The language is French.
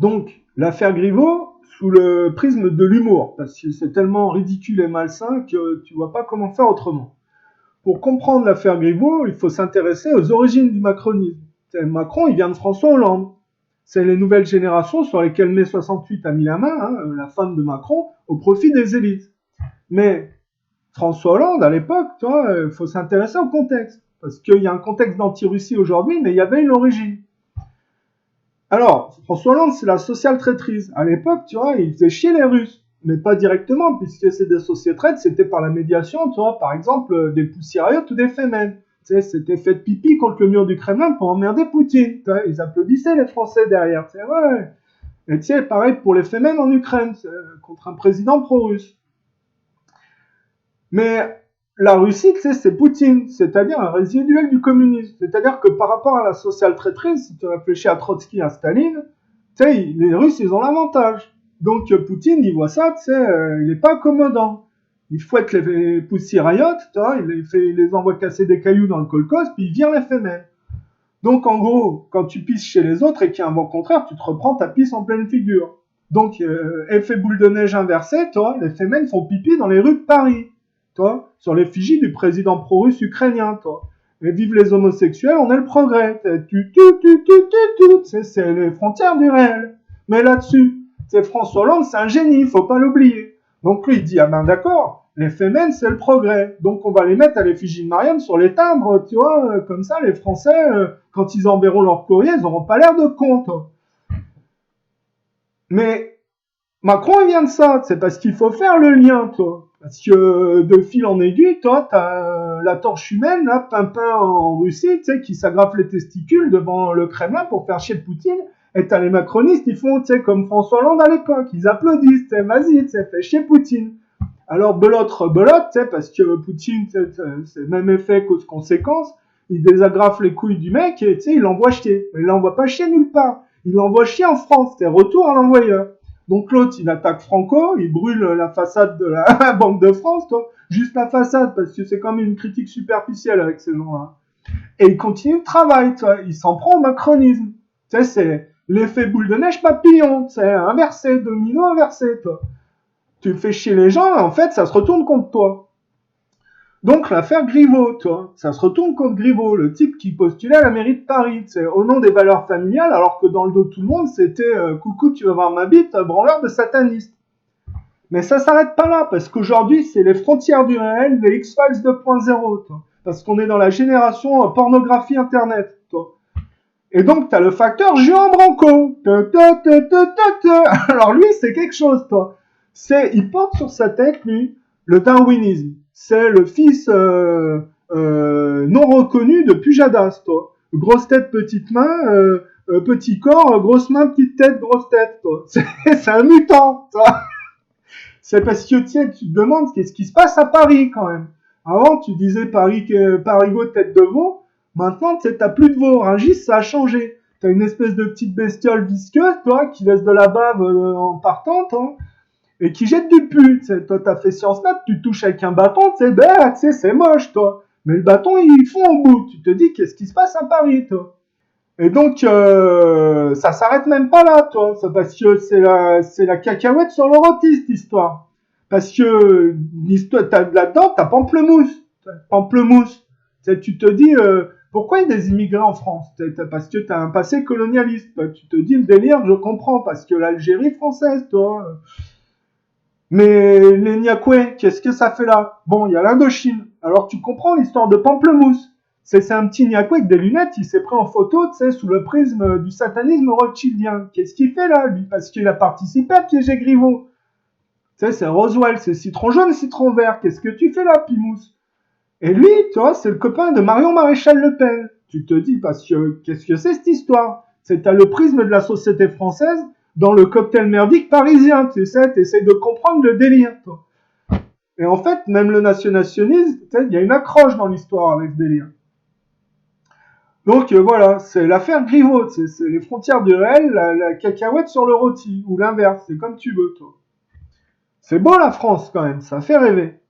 Donc, l'affaire Griveaux, sous le prisme de l'humour, parce que c'est tellement ridicule et malsain que tu vois pas comment faire autrement. Pour comprendre l'affaire Griveaux, il faut s'intéresser aux origines du macronisme. Macron, il vient de François Hollande. C'est les nouvelles générations sur lesquelles mai 68 a mis la main, la femme de Macron, au profit des élites. Mais François Hollande, à l'époque, il faut s'intéresser au contexte. Parce qu'il y a un contexte d'anti-Russie aujourd'hui, mais il y avait une origine. Alors, François Hollande, c'est la social-traîtrise. À l'époque, il faisait chier les Russes. Mais pas directement, puisque c'est des sociétraites, c'était par la médiation, par exemple, des poussiériotes ou des Femen. C'était fait de pipi contre le mur du Kremlin pour emmerder Poutine. Ils applaudissaient les Français derrière. Ouais. Et pareil pour les Femen en Ukraine, contre un président pro-russe. Mais la Russie, c'est Poutine, c'est-à-dire un résiduel du communisme. C'est-à-dire que par rapport à la social-traîtrise, si tu réfléchis à Trotsky, à Staline, les Russes, ils ont l'avantage. Donc Poutine, il voit ça, il n'est pas accommodant. Il fouette les poussiériotes, il les envoie casser des cailloux dans le kolkhoz, puis il vire les Femen. Donc en gros, quand tu pisses chez les autres et qu'il y a un vent contraire, tu te reprends ta pisse en pleine figure. Donc effet boule de neige inversé, les Femen font pipi dans les rues de Paris, sur l'effigie du président pro-russe ukrainien, Et vive les homosexuels, on est le progrès. C'est les frontières du réel. Mais là-dessus, François Hollande, c'est un génie, faut pas l'oublier. Donc lui, il dit, ah ben d'accord, les Femen, c'est le progrès. Donc on va les mettre à l'effigie de Marianne sur les timbres, comme ça, les Français, quand ils enverront leur courrier, ils n'auront pas l'air de con, Mais Macron, il vient de ça, c'est parce qu'il faut faire le lien, Parce que de fil en aiguille, t'as la torche humaine, là, Pimpin en Russie, qui s'agrafe les testicules devant le Kremlin pour faire chier Poutine. Et t'as les macronistes, ils font, comme François Hollande à l'époque, ils applaudissent, vas-y, fais chier Poutine. Alors belote, parce que Poutine, c'est le même effet cause conséquence, il désagrafe les couilles du mec et il l'envoie chier. Mais il l'envoie pas chier nulle part. Il l'envoie chier en France, c'est retour à l'envoyeur. Donc l'autre, il attaque Franco, il brûle la façade de la Banque de France, juste la façade, parce que c'est quand même une critique superficielle avec ces gens-là. Et il continue le travail, il s'en prend au macronisme. C'est l'effet boule de neige papillon, c'est inversé, domino inversé, Tu fais chier les gens, et en fait, ça se retourne contre toi. Donc l'affaire Griveaux, ça se retourne contre Griveaux, le type qui postulait à la mairie de Paris, au nom des valeurs familiales, alors que dans le dos de tout le monde, c'était coucou, tu vas voir ma bite, branleur de sataniste. Mais ça s'arrête pas là, parce qu'aujourd'hui, c'est les frontières du réel, les X-Files 2.0, parce qu'on est dans la génération pornographie internet, Et donc, t'as le facteur Juan Branco. Alors lui, c'est quelque chose, il porte sur sa tête, lui, le darwinisme. C'est le fils non reconnu de Pujadas, Grosse tête, petite main, petit corps, grosse main, petite tête, grosse tête, C'est un mutant, C'est parce que, tu te demandes qu'est-ce qui se passe à Paris, quand même. Avant, tu disais Parigot, tête de veau. Maintenant, t'as plus de veau. Rungis, ça a changé. T'as une espèce de petite bestiole visqueuse, qui laisse de la bave en partant, et qui jette du pu. Toi, t'as fait Sciences Nat, tu touches avec un bâton, c'est moche, Mais le bâton, il fond au bout. Tu te dis, qu'est-ce qui se passe à Paris, Et donc, ça s'arrête même pas là, C'est parce que c'est la cacahuète sur le rôti, cette histoire. Parce que l'histoire, là-dedans, t'as Pamplemousse. Pamplemousse. Tu te dis, pourquoi il y a des immigrés en France? Parce que t'as un passé colonialiste. Tu te dis, le délire, je comprends, parce que l'Algérie française, Mais les Niakoué, qu'est-ce que ça fait là? Bon, il y a l'Indochine. Alors tu comprends l'histoire de Pamplemousse. C'est un petit Niakoué avec des lunettes, il s'est pris en photo, sous le prisme du satanisme rothschildien. Qu'est-ce qu'il fait là, lui? Parce qu'il a participé à piéger Griveaux. C'est Roswell, c'est citron jaune, citron vert. Qu'est-ce que tu fais là, Pimousse? Et lui, c'est le copain de Marion Maréchal Le Pen. Tu te dis, parce que, qu'est-ce que c'est cette histoire? T'as le prisme de la société française dans le cocktail merdique parisien, t'essayes de comprendre le délire, Et en fait, même le nationalisme, il y a une accroche dans l'histoire avec ce délire. Donc voilà, c'est l'affaire Griveaux, c'est les frontières du réel, la cacahuète sur le rôti, ou l'inverse, c'est comme tu veux, C'est beau la France quand même, ça fait rêver.